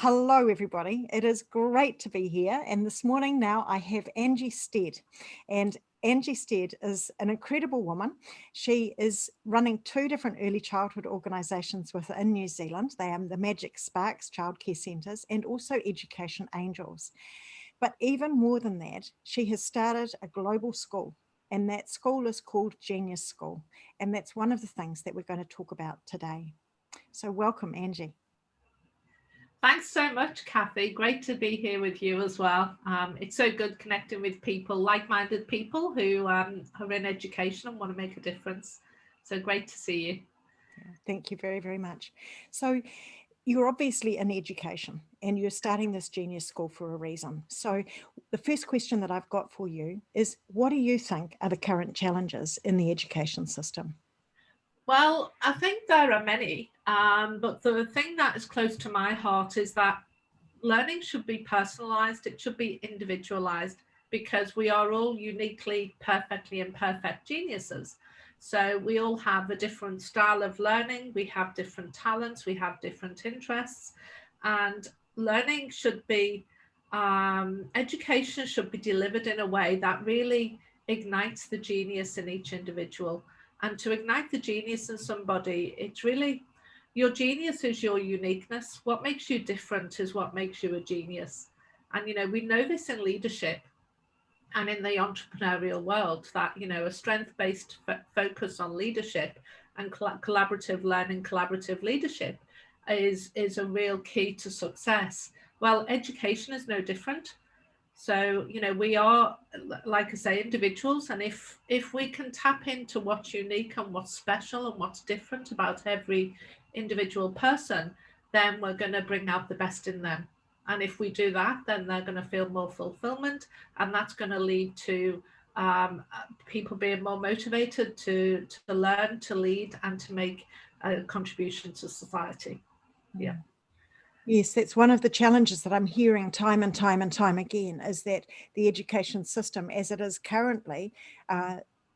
Hello, everybody. It is great to be here. And this morning now I have Angie Stead. And Angie Stead is an incredible woman. She is running two different early childhood organisations within New Zealand. They are the Magic Sparks childcare centres and also Education Angels. But even more than that, she has started a global school. And that school is called Genius School. And that's one of the things that we're going to talk about today. So welcome, Angie. Thanks so much, Kathy. Great to be here with you as well. It's so good connecting with people, like-minded people who are in education and want to make a difference. So great to see you. Thank you very, very much. So you're obviously in education and you're starting this Genius School for a reason. So the first question that I've got for you is, what do you think are the current challenges in the education system? Well, I think there are many, but the thing that is close to my heart is that learning should be personalised, it should be individualised, because we are all uniquely, perfectly imperfect geniuses. So we all have a different style of learning, we have different talents, we have different interests, and learning should be, education should be delivered in a way that really ignites the genius in each individual. And to ignite the genius in somebody, it's really, your genius is your uniqueness. What makes you different is what makes you a genius. And, we know this in leadership and in the entrepreneurial world, that, a strength-based focus on leadership and collaborative learning, collaborative leadership is a real key to success. Well, education is no different. So, we are, like I say, individuals. And if we can tap into what's unique and what's special and what's different about every individual person, then we're going to bring out the best in them. And if we do that, then they're going to feel more fulfillment. And that's going to lead to people being more motivated to learn, to lead, and to make a contribution to society. Yeah. Yes, that's one of the challenges that I'm hearing time and time and time again, is that the education system as it is currently,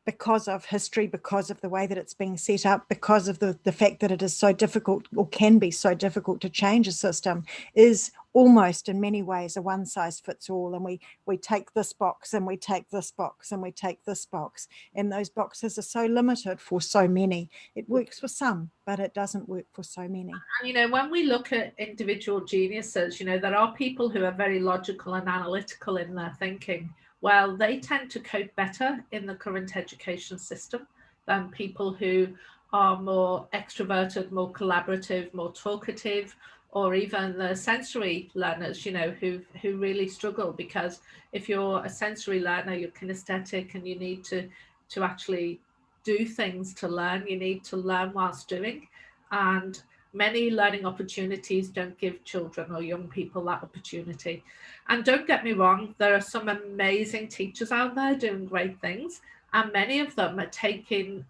because of history, because of the way that it's being set up, because of the fact that it is so difficult, or can be so difficult, to change a system, is almost in many ways a one size fits all. And we take this box and we take this box and we take this box, and those boxes are so limited for so many. It works for some, but it doesn't work for so many. And when we look at individual geniuses, there are people who are very logical and analytical in their thinking. Well, they tend to cope better in the current education system than people who are more extroverted, more collaborative, more talkative, or even the sensory learners, who really struggle. Because if you're a sensory learner, you're kinesthetic, and you need to actually do things to learn. You need to learn whilst doing. And many learning opportunities don't give children or young people that opportunity. And don't get me wrong, there are some amazing teachers out there doing great things, and many of them are taking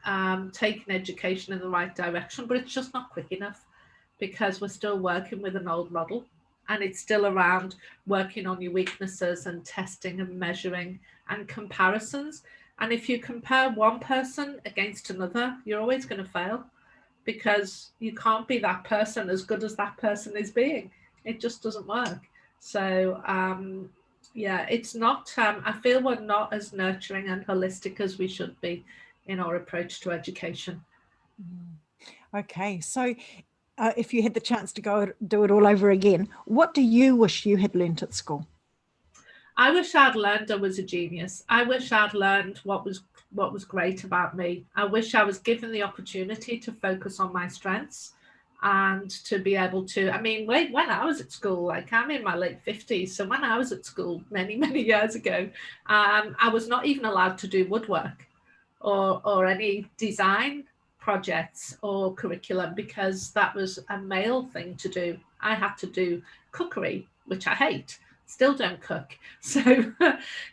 education in the right direction, but it's just not quick enough, because we're still working with an old model, and it's still around working on your weaknesses and testing and measuring and comparisons. And if you compare one person against another, you're always going to fail, because you can't be that person as good as that person is being. It just doesn't work. So it's not, I feel we're not as nurturing and holistic as we should be in our approach to education. Okay, so if you had the chance to go do it all over again, what do you wish you had learnt at school? I wish I'd learned I was a genius. I wish I'd learned what was great about me. I wish I was given the opportunity to focus on my strengths and to be able to, when I was at school, like, I'm in my late 50s. So when I was at school many, many years ago, I was not even allowed to do woodwork or any design projects or curriculum, because that was a male thing to do. I had to do cookery, which I hate. Still don't cook. So,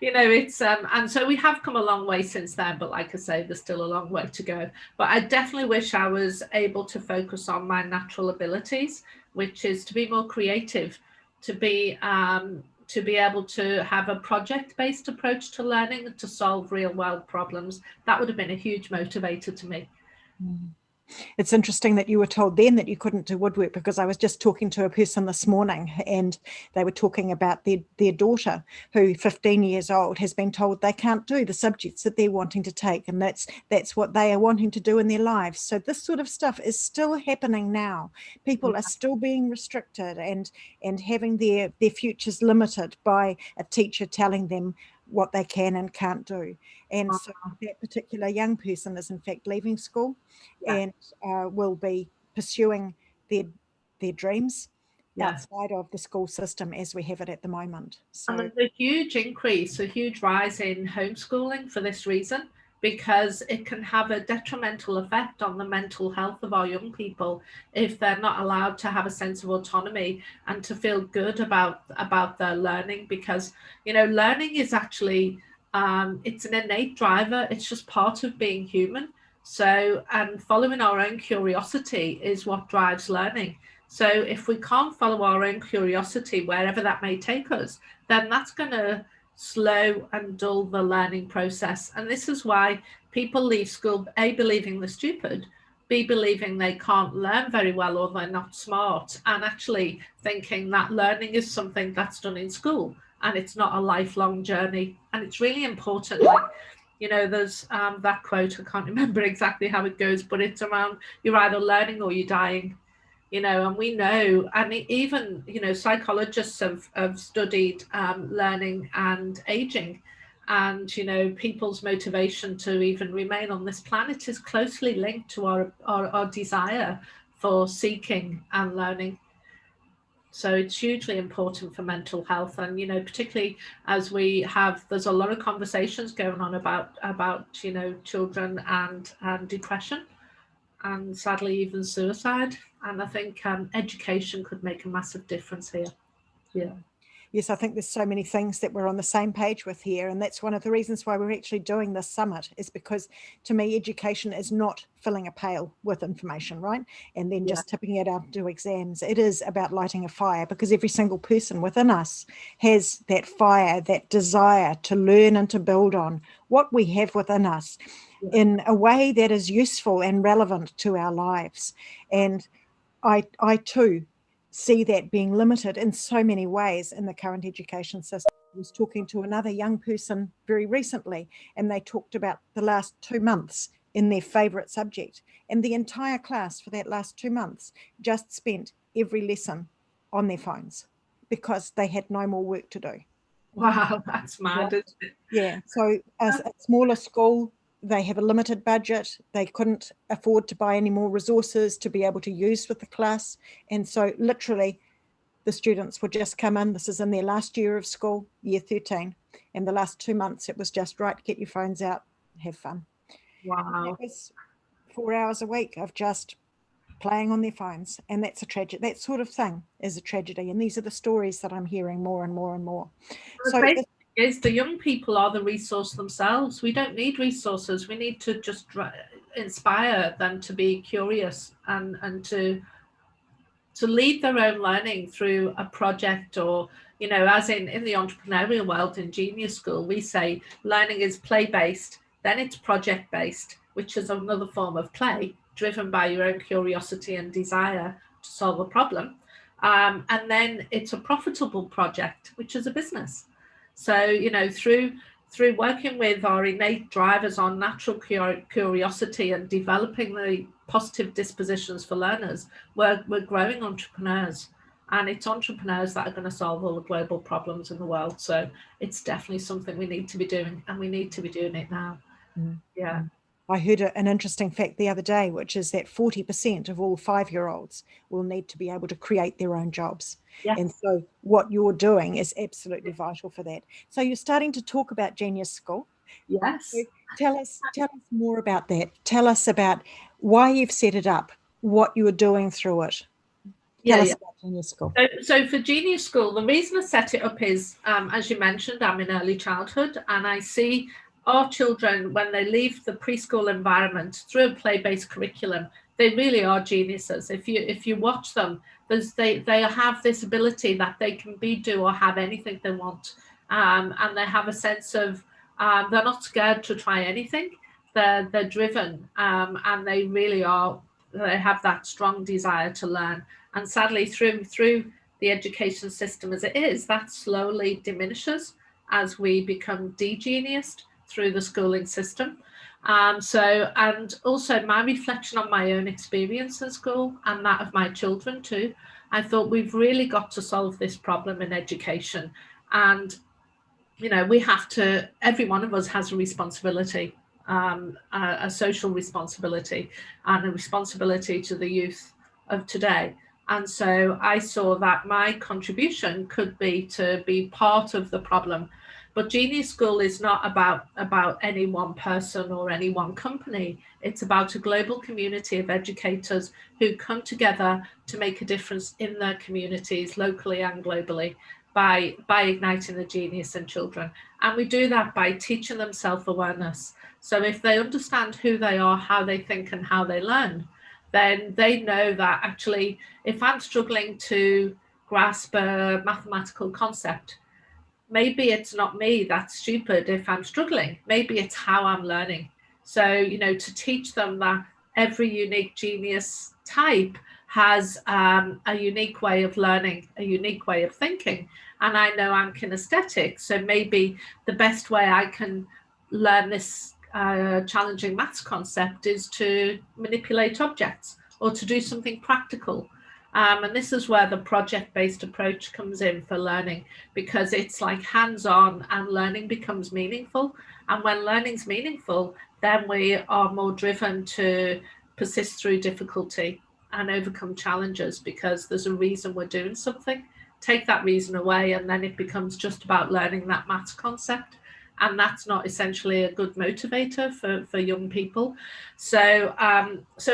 it's, and so we have come a long way since then, but like I say, there's still a long way to go. But I definitely wish I was able to focus on my natural abilities, which is to be more creative, to be able to have a project-based approach to learning and to solve real-world problems. That would have been a huge motivator to me. It's interesting that you were told then that you couldn't do woodwork, because I was just talking to a person this morning and they were talking about their daughter, who 15 years old, has been told they can't do the subjects that they're wanting to take, and that's what they are wanting to do in their lives. So this sort of stuff is still happening now. People are still being restricted and having their futures limited by a teacher telling them what they can and can't do. And so that particular young person is in fact leaving school and will be pursuing their dreams outside of the school system as we have it at the moment. So, and there's a huge increase, a huge rise in homeschooling for this reason, because it can have a detrimental effect on the mental health of our young people if they're not allowed to have a sense of autonomy and to feel good about their learning. Because, you know, learning is actually, it's an innate driver. It's just part of being human. So, and following our own curiosity is what drives learning. So if we can't follow our own curiosity, wherever that may take us, then that's going to slow and dull the learning process. And this is why people leave school, A, believing they're stupid, B, believing they can't learn very well or they're not smart, and actually thinking that learning is something that's done in school and it's not a lifelong journey. And it's really important, like, you know, there's that quote, I can't remember exactly how it goes, but it's around, you're either learning or you're dying. You know, and we know, and even, you know, psychologists have studied learning and aging, and, you know, people's motivation to even remain on this planet is closely linked to our desire for seeking and learning. So it's hugely important for mental health. And, you know, particularly as we have, there's a lot of conversations going on about, you know, children and depression, and sadly even suicide. And I think education could make a massive difference here. Yeah. Yes, I think there's so many things that we're on the same page with here. And that's one of the reasons why we're actually doing this summit, is because to me, education is not filling a pail with information, right? And then just tipping it out to exams. It is about lighting a fire, because every single person within us has that fire, that desire to learn and to build on what we have within us in a way that is useful and relevant to our lives. And I too see that being limited in so many ways in the current education system. I was talking to another young person very recently, and they talked about the last 2 months in their favorite subject, and the entire class for that last 2 months just spent every lesson on their phones because they had no more work to do. Wow, that's mad, isn't it? Yeah, so as a smaller school, they have a limited budget. They couldn't afford to buy any more resources to be able to use with the class. And so literally the students would just come in. This is in their last year of school, year 13. And the last 2 months, it was just, right, get your phones out, have fun. Wow. It was 4 hours a week of just playing on their phones. And that's a tragedy. That sort of thing is a tragedy. And these are the stories that I'm hearing more and more and more. So is the young people are the resource themselves. We don't need resources. We need to just inspire them to be curious and to lead their own learning through a project, or, you know, as in the entrepreneurial world in Genius School, we say learning is play-based, then it's project-based, which is another form of play driven by your own curiosity and desire to solve a problem. And then it's a profitable project, which is a business. So, you know, through working with our innate drivers on natural curiosity and developing the positive dispositions for learners, we're growing entrepreneurs. And it's entrepreneurs that are going to solve all the global problems in the world. So it's definitely something we need to be doing, and we need to be doing it now. Yeah. I heard an interesting fact the other day, which is that 40% of all 5-year-olds will need to be able to create their own jobs. Yes. And so what you're doing is absolutely vital for that. So you're starting to talk about Genius School. Yes. So tell us more about that. Tell us about why you've set it up, what you are doing through it. Tell us about Genius School. So for Genius School, the reason I set it up is, as you mentioned, I'm in early childhood, and I see our children, when they leave the preschool environment through a play-based curriculum, they really are geniuses. If you watch them, they have this ability that they can do or have anything they want, and they have a sense of they're not scared to try anything. They're driven, and they really are they have that strong desire to learn. And sadly, through the education system as it is, that slowly diminishes as we become de-geniused through the schooling system. And also my reflection on my own experience in school and that of my children too, I thought we've really got to solve this problem in education. And, you know, we have to, every one of us has a responsibility, a social responsibility and a responsibility to the youth of today. And so I saw that my contribution could be to be part of the problem. But Genius School is not about any one person or any one company. It's about a global community of educators who come together to make a difference in their communities, locally and globally, by igniting the genius in children. And we do that by teaching them self-awareness. So if they understand who they are, how they think, and how they learn, then they know that actually, if I'm struggling to grasp a mathematical concept, maybe it's not me that's stupid if I'm struggling. Maybe it's how I'm learning. So, you know, to teach them that every unique genius type has a unique way of learning, a unique way of thinking. And I know I'm kinesthetic, so maybe the best way I can learn this challenging maths concept is to manipulate objects or to do something practical. And this is where the project-based approach comes in for learning, because it's like hands-on and learning becomes meaningful. And when learning's meaningful, then we are more driven to persist through difficulty and overcome challenges because there's a reason we're doing something. Take that reason away and then it becomes just about learning that maths concept. And that's not essentially a good motivator for young people. So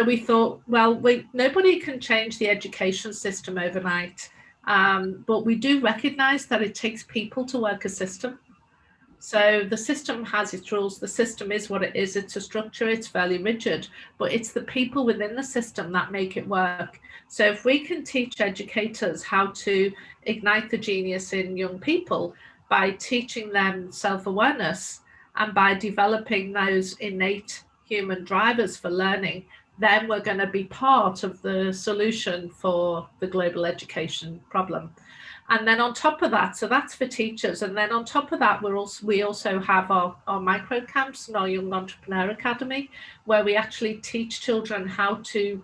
we thought, well, nobody can change the education system overnight, but we do recognize that it takes people to work a system. So the system has its rules. The system is what it is. It's a structure. It's fairly rigid, but it's the people within the system that make it work. So if we can teach educators how to ignite the genius in young people, by teaching them self-awareness and by developing those innate human drivers for learning, then we're going to be part of the solution for the global education problem. And then on top of that, so that's for teachers. And then on top of that, we also have our micro camps and our Young Entrepreneur Academy, where we actually teach children how to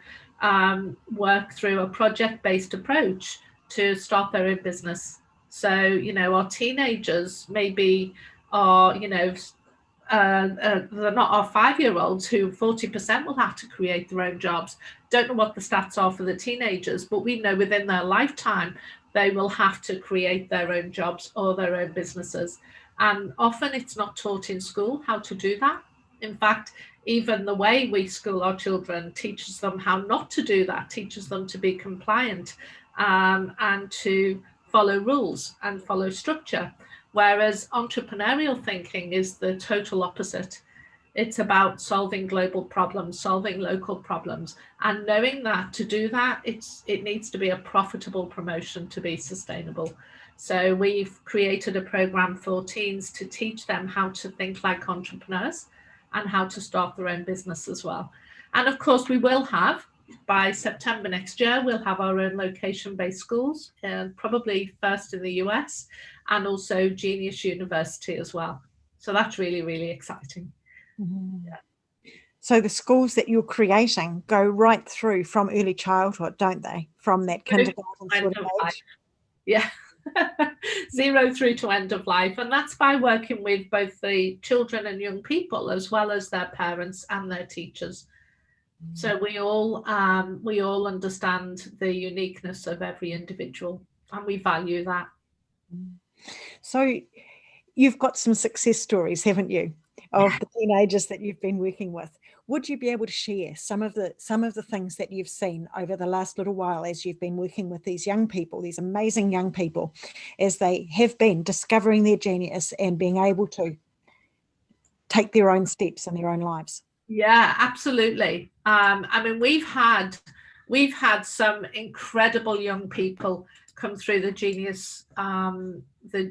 work through a project-based approach to start their own business. So, you know, our teenagers maybe are, you know, they're not our 5-year-olds who 40% will have to create their own jobs. Don't know what the stats are for the teenagers, but we know within their lifetime, they will have to create their own jobs or their own businesses. And often it's not taught in school how to do that. In fact, even the way we school our children teaches them how not to do that, teaches them to be compliant and to follow rules and follow structure, whereas entrepreneurial thinking is the total opposite. It's about solving global problems, solving local problems, and knowing that to do that, it needs to be a profitable promotion to be sustainable. So we've created a program for teens to teach them how to think like entrepreneurs and how to start their own business as well. And of course, we will have, by September next year, we'll have our own location-based schools, probably first in the US, and also Genius University as well. So that's really, really exciting. Mm-hmm. Yeah. So the schools that you're creating go right through from early childhood, don't they? From that kindergarten sort of age. Yeah. 0 through to end of life. And that's by working with both the children and young people, as well as their parents and their teachers. So we all understand the uniqueness of every individual, and we value that. So you've got some success stories, haven't you, of the teenagers that you've been working with? Would you be able to share some of the things that you've seen over the last little while as you've been working with these young people, these amazing young people, as they have been discovering their genius and being able to take their own steps in their own lives? Yeah, absolutely. I mean, we've had some incredible young people come through the Genius, the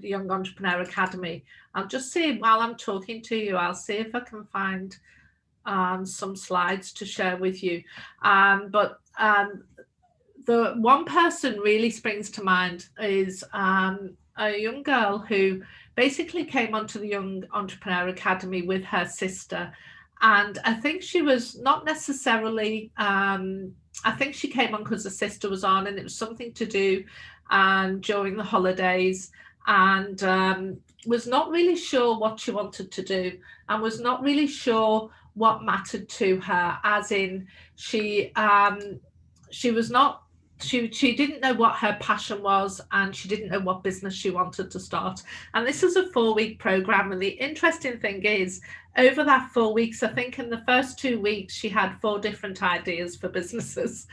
Young Entrepreneur Academy. I'll just see while I'm talking to you, I'll see if I can find some slides to share with you. But the one person really springs to mind is a young girl who basically came onto the Young Entrepreneur Academy with her sister. And I think she was not necessarily, I think she came on because the sister was on, and it was something to do during the holidays, and was not really sure what she wanted to do, and was not really sure what mattered to her, as in she was not, she didn't know what her passion was, and she didn't know what business she wanted to start. And this is a 4-week program, and the interesting thing is, over that 4 weeks, I think in the first 2 weeks she had 4 different ideas for businesses.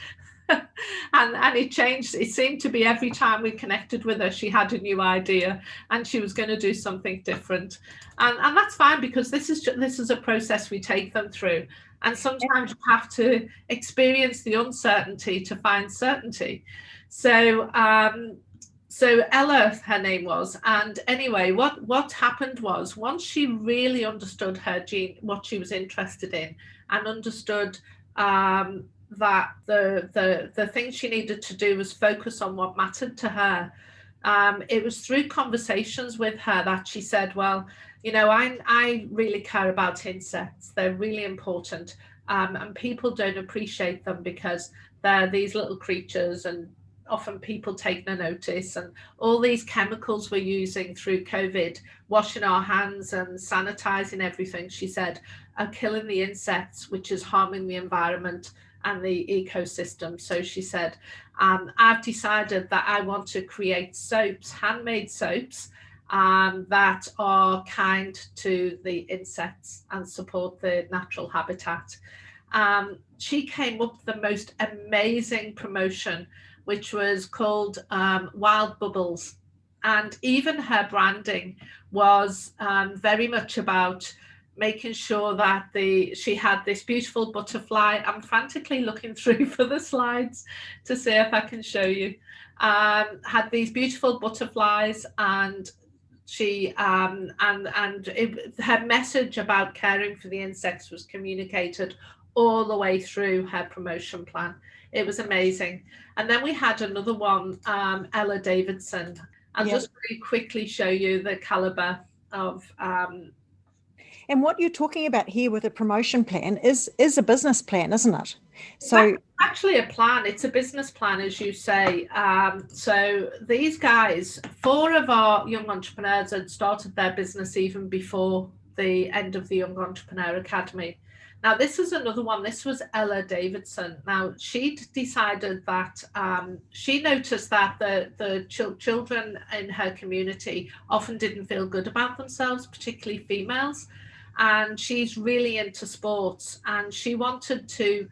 and it changed. It seemed to be every time we connected with her, she had a new idea and she was going to do something different, and that's fine, because this is a process we take them through. And sometimes you have to experience the uncertainty to find certainty. So Ella, her name was. And anyway, what happened was, once she really understood her gene, what she was interested in, and understood that the thing she needed to do was focus on what mattered to her, it was through conversations with her that she said, well, you know, I really care about insects. They're really important. And people don't appreciate them because they're these little creatures, and often people take no notice. And all these chemicals we're using through COVID, washing our hands and sanitizing everything, she said, are killing the insects, which is harming the environment and the ecosystem. So she said, I've decided that I want to create soaps, handmade soaps, that are kind to the insects and support the natural habitat. She came up with the most amazing promotion, which was called Wild Bubbles. And even her branding was very much about making sure that she had this beautiful butterfly. I'm frantically looking through for the slides to see if I can show you. Had these beautiful butterflies, and she her message about caring for the insects was communicated all the way through her promotion plan. It was amazing. And then we had another one, Ella Davidson. I'll just very quickly show you the caliber of and what you're talking about here with a promotion plan is a business plan, isn't it? So actually a plan. It's a business plan, as you say. So these guys, 4 of our young entrepreneurs had started their business even before the end of the Young Entrepreneur Academy. Now, this is another one. This was Ella Davidson. Now, she'd decided that she noticed that the children in her community often didn't feel good about themselves, particularly females. And she's really into sports, and she wanted to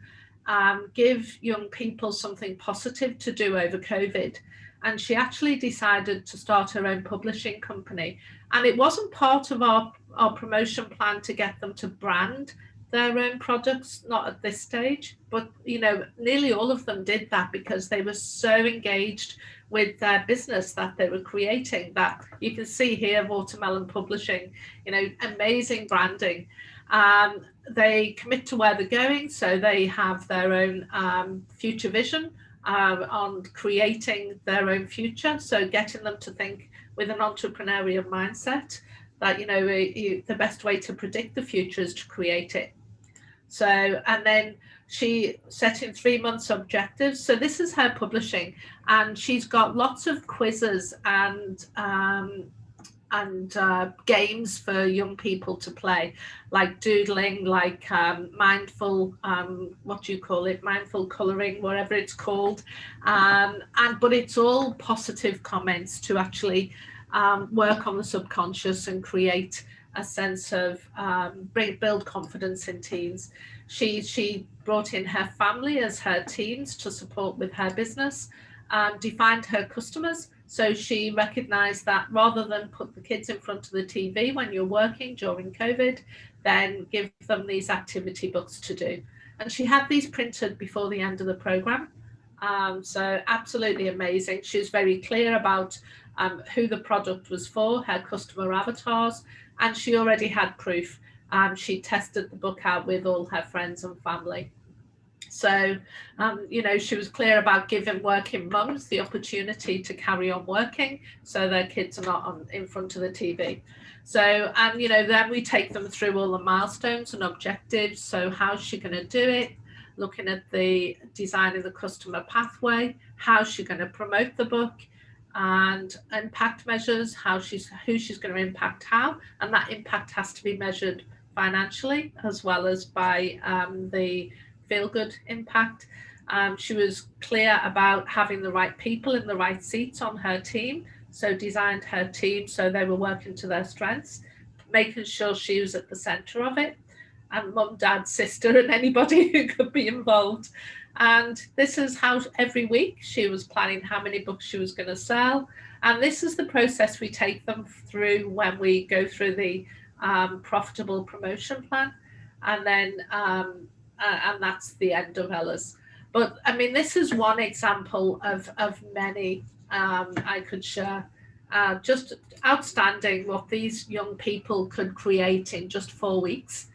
give young people something positive to do over COVID. And she actually decided to start her own publishing company. And it wasn't part of our promotion plan to get them to brand their own products, not at this stage, but you know, nearly all of them did that because they were so engaged with their business that they were creating. That you can see here, Watermelon Publishing, you know, amazing branding. They commit to where they're going, so they have their own future vision on creating their own future. So getting them to think with an entrepreneurial mindset that, you know, the best way to predict the future is to create it. So, and then she set in 3 months objectives. So this is her publishing, and she's got lots of quizzes and games for young people to play, like doodling, like mindful, what do you call it? Mindful coloring, whatever it's called. But it's all positive comments to actually work on the subconscious and create a sense of build confidence in teens. She brought in her family as her teams to support with her business, defined her customers. So she recognized that rather than put the kids in front of the TV when you're working during COVID, then give them these activity books to do. And she had these printed before the end of the program. So absolutely amazing. She was very clear about who the product was for, her customer avatars, and she already had proof she tested the book out with all her friends and family. So, she was clear about giving working mums the opportunity to carry on working so their kids are not in front of the TV. So, and, then we take them through all the milestones and objectives. So how's she going to do it? Looking at the design of the customer pathway, how's she going to promote the book, and impact measures, who she's going to impact how, and that impact has to be measured financially as well as by the feel-good impact. She was clear about having the right people in the right seats on her team, so designed her team so they were working to their strengths, making sure she was at the centre of it, and mum, dad, sister, and anybody who could be involved. And this is how every week she was planning how many books she was going to sell. And this is the process we take them through when we go through the profitable promotion plan. And then and that's the end of Ella's. But I mean, this is one example of many I could share. Just outstanding what these young people could create in just 4 weeks.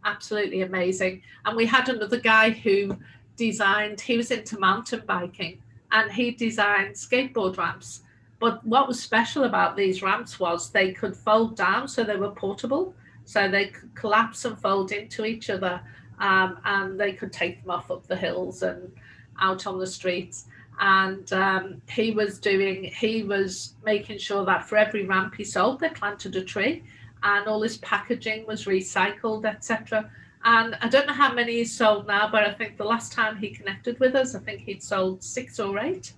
Absolutely amazing. And we had another guy who designed, he was into mountain biking, and he designed skateboard ramps. But what was special about these ramps was they could fold down, so they were portable, so they could collapse and fold into each other. And they could take them off up the hills and out on the streets. And he was making sure that for every ramp he sold, they planted a tree, and all his packaging was recycled, etc. And I don't know how many he's sold now, but I think the last time he connected with us, I think he'd sold 6 or 8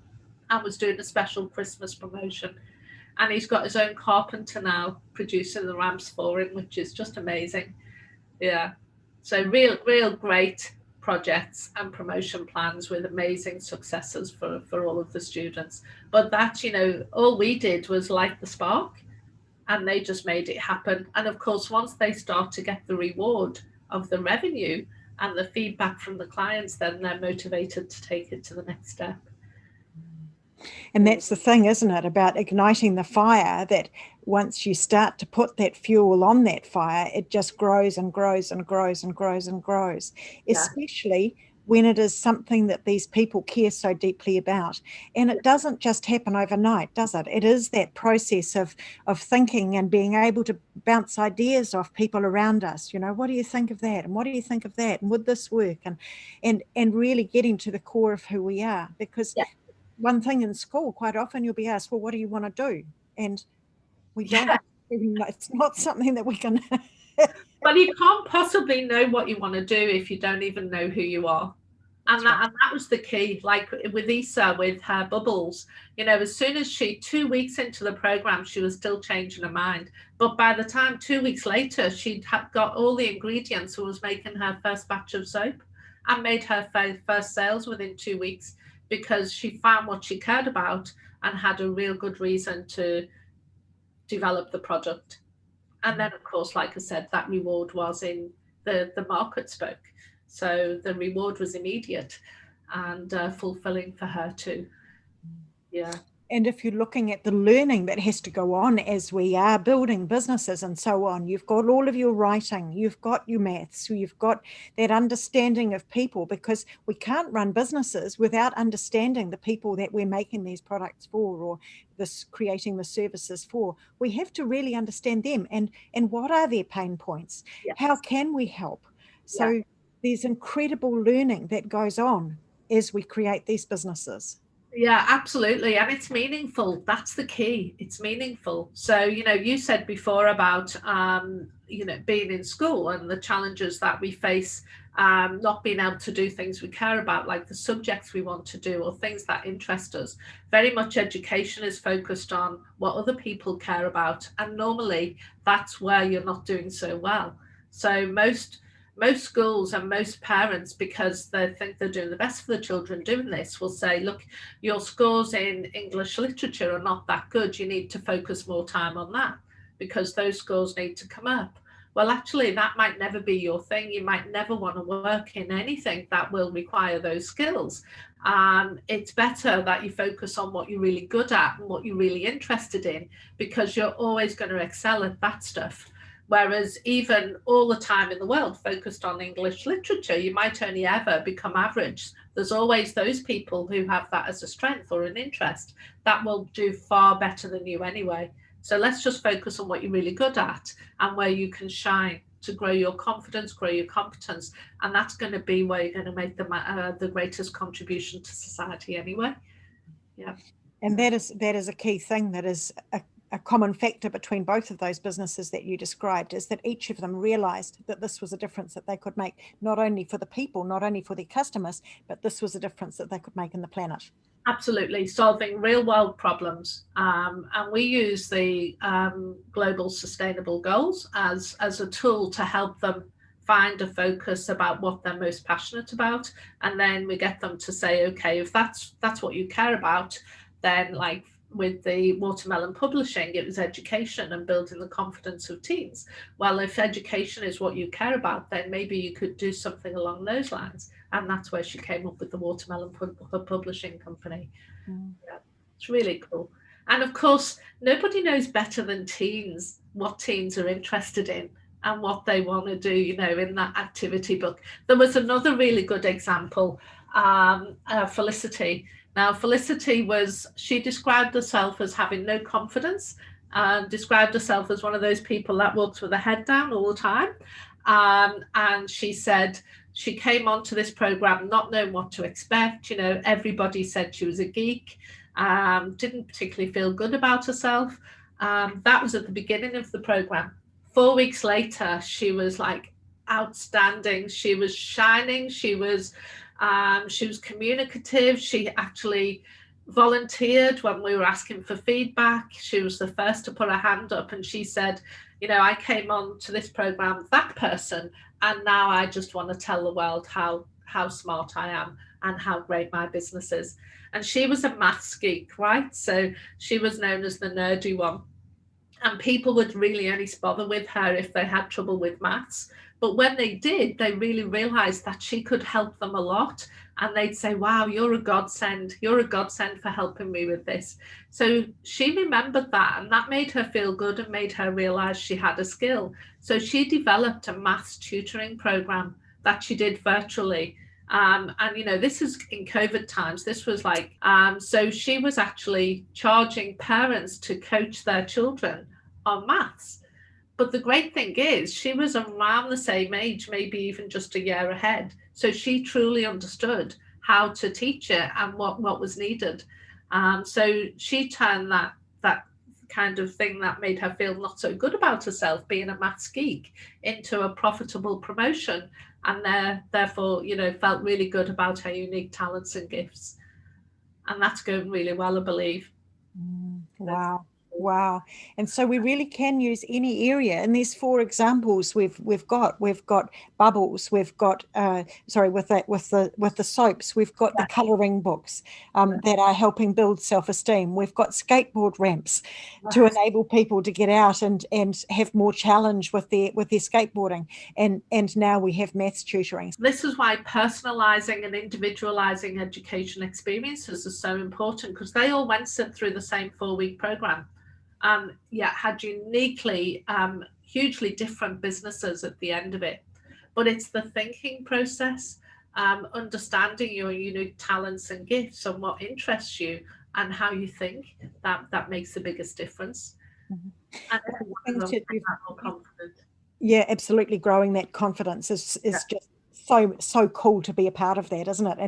and was doing a special Christmas promotion. And he's got his own carpenter now producing the ramps for him, which is just amazing. Yeah. So real great projects and promotion plans with amazing successes for all of the students. But that, all we did was light the spark, and they just made it happen. And of course, once they start to get the reward of the revenue and the feedback from the clients, then they're motivated to take it to the next step. And that's the thing, isn't it, about igniting the fire, that once you start to put that fuel on that fire, it just grows and grows and grows and grows and grows, especially when it is something that these people care so deeply about. And it doesn't just happen overnight, does it? It is that process of thinking and being able to bounce ideas off people around us. What do you think of that? And what do you think of that? And would this work? And really getting to the core of who we are. Because one thing in school, quite often you'll be asked, well, what do you want to do? And we don't, it's not something that we can. Well, you can't possibly know what you want to do if you don't even know who you are. And that was the key. Like with Issa, with her bubbles, as soon as 2 weeks into the program, she was still changing her mind. But by the time 2 weeks later, she'd got all the ingredients and was making her first batch of soap and made her first sales within 2 weeks, because she found what she cared about and had a real good reason to develop the product. And then, of course, like I said, that reward was in the market spoke. So the reward was immediate and fulfilling for her too. Yeah. And if you're looking at the learning that has to go on as we are building businesses and so on, you've got all of your writing, you've got your maths, you've got that understanding of people, because we can't run businesses without understanding the people that we're making these products for, or creating the services for. We have to really understand them and what are their pain points? Yes. How can we help? So there's incredible learning that goes on as we create these businesses. Yeah, absolutely. And it's meaningful. That's the key. It's meaningful. So, you said before about, being in school and the challenges that we face, not being able to do things we care about, like the subjects we want to do or things that interest us. Very much education is focused on what other people care about. And normally that's where you're not doing so well. So most schools and most parents, because they think they're doing the best for the children doing this, will say, look, your scores in English literature are not that good. You need to focus more time on that because those scores need to come up. Well, actually, that might never be your thing. You might never want to work in anything that will require those skills. It's better that you focus on what you're really good at and what you're really interested in, because you're always going to excel at that stuff. Whereas even all the time in the world focused on English literature, you might only ever become average. There's always those people who have that as a strength or an interest that will do far better than you anyway. So let's just focus on what you're really good at and where you can shine to grow your confidence, grow your competence. And that's going to be where you're going to make the greatest contribution to society anyway. Yeah. And that is a key thing, that is a common factor between both of those businesses that you described, is that each of them realized that this was a difference that they could make, not only for the people, not only for their customers, but this was a difference that they could make in the planet. Absolutely, solving real world problems. And we use the Global Sustainable Goals as a tool to help them find a focus about what they're most passionate about. And then we get them to say, okay, if that's what you care about, then like with the Watermelon Publishing, it was education and building the confidence of teens. Well, if education is what you care about, then maybe you could do something along those lines. And that's where she came up with the Watermelon Publishing Company. Yeah, it's really cool. And of course, nobody knows better than teens what teens are interested in and what they want to do, you know, in that activity book. There was another really good example, Felicity. Now, Felicity she described herself as having no confidence, described herself as one of those people that walks with her head down all the time. And she said she came onto this program not knowing what to expect. You know, everybody said she was a geek, didn't particularly feel good about herself. That was at the beginning of the program. 4 weeks later, she was like outstanding. She was shining. She was communicative. She actually volunteered when we were asking for feedback. She was the first to put her hand up, and she said, you know, I came on to this program, that person, and now I just want to tell the world how smart I am and how great my business is. And she was a maths geek, right? So she was known as the nerdy one. And people would really only bother with her if they had trouble with maths. But when they did, they really realized that she could help them a lot. And they'd say, wow, you're a godsend. You're a godsend for helping me with this. So she remembered that, and that made her feel good and made her realize she had a skill. So she developed a maths tutoring program that she did virtually. And, you know, this is in COVID times. This was like, so she was actually charging parents to coach their children on maths. But the great thing is she was around the same age, maybe even just a year ahead. So she truly understood how to teach it and what was needed. So she turned that kind of thing that made her feel not so good about herself, being a maths geek, into a profitable promotion, and therefore, you know, felt really good about her unique talents and gifts. And that's going really well, I believe. Wow. And so we really can use any area. And these 4 examples we've got bubbles, we've got with the soaps, we've got the coloring books that are helping build self-esteem. We've got skateboard ramps to enable people to get out and have more challenge with their skateboarding. And now we have maths tutoring. This is why personalizing and individualizing education experiences are so important, because they all went through the same 4-week program. Had uniquely, hugely different businesses at the end of it. But it's the thinking process, understanding your unique talents and gifts and what interests you and how you think that makes the biggest difference. And everyone will be more confident. Yeah, absolutely. Growing that confidence is just so cool to be a part of that, isn't it?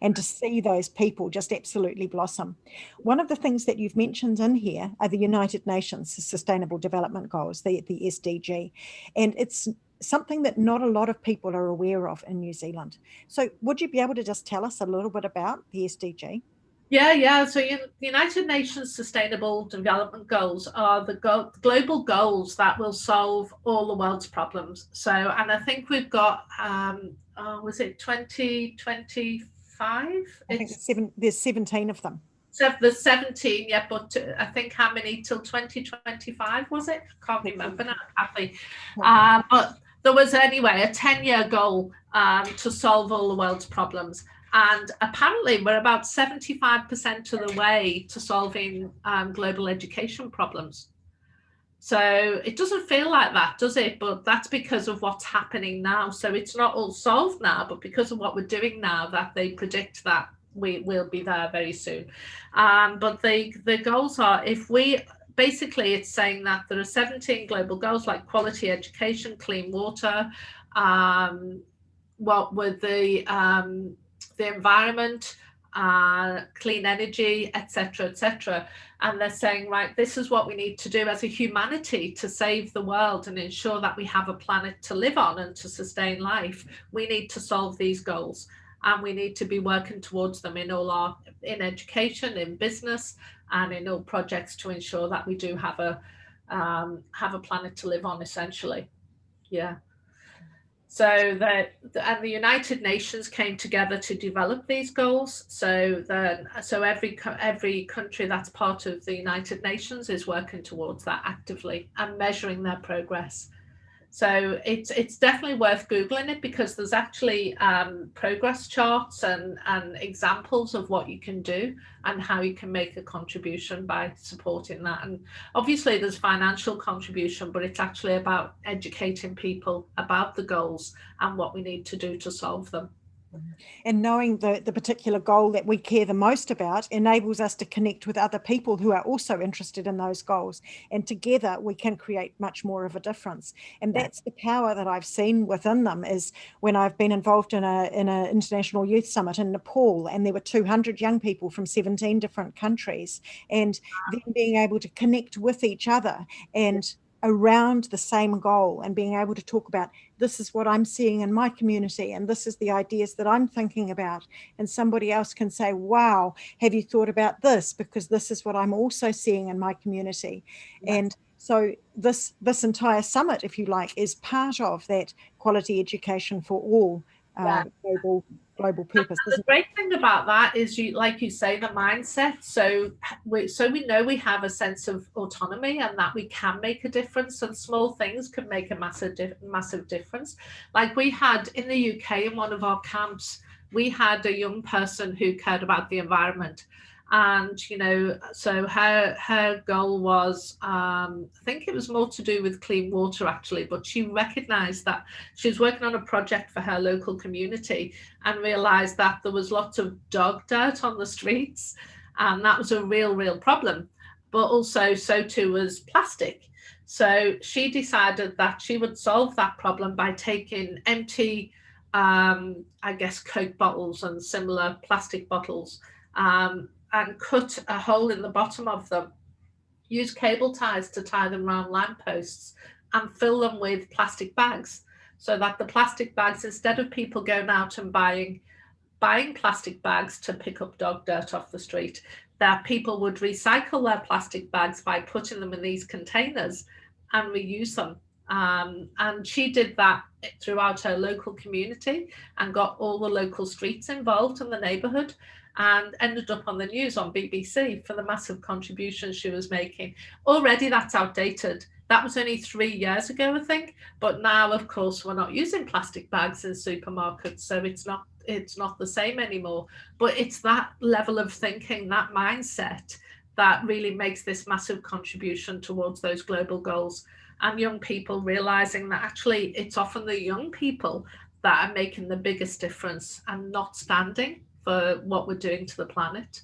And to see those people just absolutely blossom. One of the things that you've mentioned in here are the United Nations Sustainable Development Goals, the SDG, and it's something that not a lot of people are aware of in New Zealand. So would you be able to just tell us a little bit about the SDG? Yeah. So the United Nations Sustainable Development Goals are the global goals that will solve all the world's problems. So, and I think we've got, was it 2025? I think there's 17 of them. So there's 17, yeah, but I think how many till 2025 was it? Can't remember now, Kathy. But there was anyway a 10-year goal to solve all the world's problems. And apparently we're about 75% of the way to solving global education problems. So it doesn't feel like that, does it? But that's because of what's happening now. So it's not all solved now, but because of what we're doing now, that they predict that we will be there very soon. But the goals are, if we basically, it's saying that there are 17 global goals like quality education, clean water, what with the environment, clean energy, etc., etc. And they're saying, right, this is what we need to do as a humanity to save the world and ensure that we have a planet to live on and to sustain life. We need to solve these goals, and we need to be working towards them in education, in business, and in all projects to ensure that we do have a planet to live on, essentially. Yeah. So and the United Nations came together to develop these goals. So every country that's part of the United Nations is working towards that actively and measuring their progress. So it's definitely worth Googling it, because there's actually progress charts and examples of what you can do and how you can make a contribution by supporting that. And obviously there's financial contribution, but it's actually about educating people about the goals and what we need to do to solve them. And knowing the particular goal that we care the most about enables us to connect with other people who are also interested in those goals. And together we can create much more of a difference. And that's the power that I've seen within them, is when I've been involved in an international youth summit in Nepal, and there were 200 young people from 17 different countries, and then being able to connect with each other and around the same goal, and being able to talk about, this is what I'm seeing in my community, and this is the ideas that I'm thinking about. And somebody else can say, wow, have you thought about this? Because this is what I'm also seeing in my community. Yeah. And so this entire summit, if you like, is part of that quality education for all global purpose. The great thing about that is, like you say, the mindset. So we know we have a sense of autonomy and that we can make a difference, and small things can make a massive difference. Like we had in the UK, in one of our camps, we had a young person who cared about the environment. And, so her goal was, I think it was more to do with clean water, actually, but she recognized that she was working on a project for her local community and realized that there was lots of dog dirt on the streets. And that was a real problem. But also, so too was plastic. So she decided that she would solve that problem by taking empty, Coke bottles and similar plastic bottles, and cut a hole in the bottom of them, use cable ties to tie them around lampposts, and fill them with plastic bags, so that the plastic bags, instead of people going out and buying plastic bags to pick up dog dirt off the street, that people would recycle their plastic bags by putting them in these containers and reuse them. And she did that throughout her local community and got all the local streets involved in the neighborhood, and ended up on the news on BBC for the massive contributions she was making. Already that's outdated. That was only 3 years ago, I think. But now, of course, we're not using plastic bags in supermarkets, so it's not the same anymore. But it's that level of thinking, that mindset, that really makes this massive contribution towards those global goals. And young people realizing that actually it's often the young people that are making the biggest difference and not standing for what we're doing to the planet.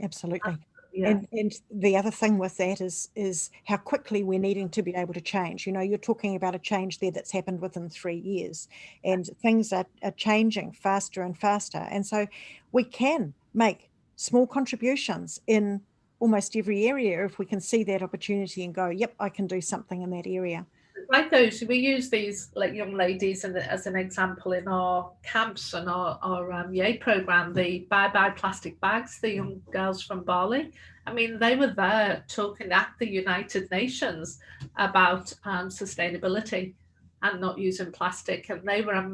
Absolutely. Yeah. And the other thing with that is how quickly we're needing to be able to change. You're talking about a change there that's happened within 3 years, and things are changing faster and faster. And so we can make small contributions in almost every area if we can see that opportunity and go, yep, I can do something in that area. Like those, we use these like young ladies as an example in our camps and our YA program, the Bye Plastic Bags, the young girls from Bali. I mean, they were there talking at the United Nations about sustainability and not using plastic, and they were a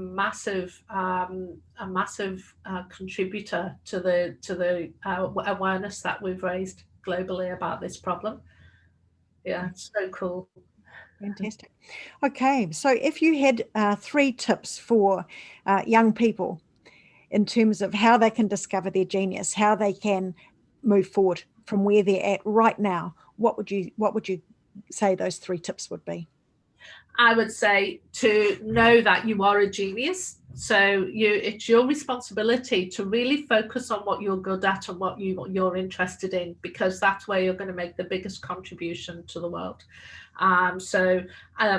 massive contributor to the awareness that we've raised globally about this problem. Yeah, it's so cool. Fantastic. Okay, so if you had 3 tips for young people in terms of how they can discover their genius, how they can move forward from where they're at right now, what would you say those 3 tips would be? I would say to know that you are a genius. So it's your responsibility to really focus on what you're good at and what you're interested in, because that's where you're going to make the biggest contribution to the world.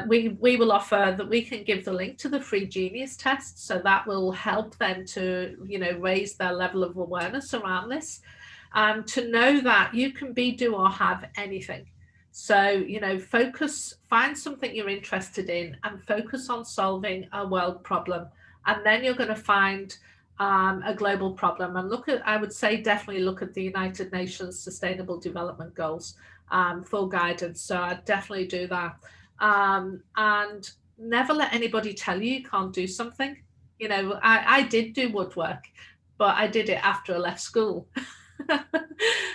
We will offer that. We can give the link to the free genius test, so that will help them to, raise their level of awareness around this, to know that you can be, do, or have anything. So, find something you're interested in and focus on solving a world problem. And then you're going to find a global problem. And I would say definitely look at the United Nations Sustainable Development Goals for guidance. So I'd definitely do that. And never let anybody tell you can't do something. I did do woodwork, but I did it after I left school.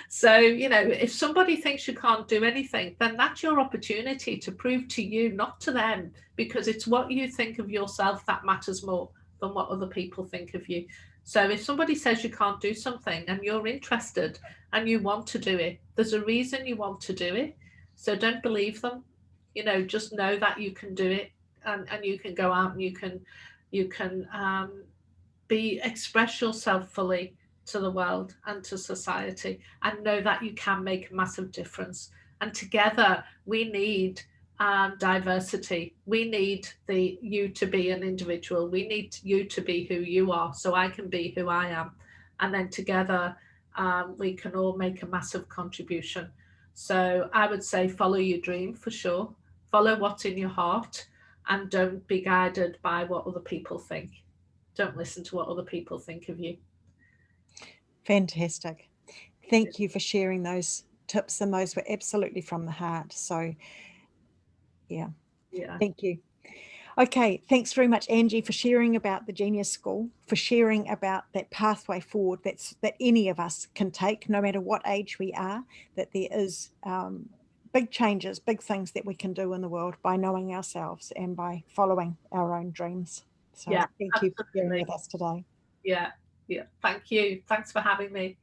So, if somebody thinks you can't do anything, then that's your opportunity to prove to you, not to them, because it's what you think of yourself that matters more than what other people think of you. So if somebody says you can't do something and you're interested and you want to do it, there's a reason you want to do it. So don't believe them. Just know that you can do it, and you can go out and you can express yourself fully to the world and to society, and know that you can make a massive difference. And together we need diversity. We need you to be an individual. We need you to be who you are, so I can be who I am. And then together we can all make a massive contribution. So I would say follow your dream for sure. Follow what's in your heart, and don't be guided by what other people think. Don't listen to what other people think of you. Fantastic. Thank you for sharing those tips, and those were absolutely from the heart. So yeah. Thank you. Okay, thanks very much, Angie, for sharing about the Genius School, for sharing about that pathway forward that any of us can take, no matter what age we are, that there is big changes, big things that we can do in the world by knowing ourselves and by following our own dreams. So thank you for being with us today. Yeah. Thank you. Thanks for having me.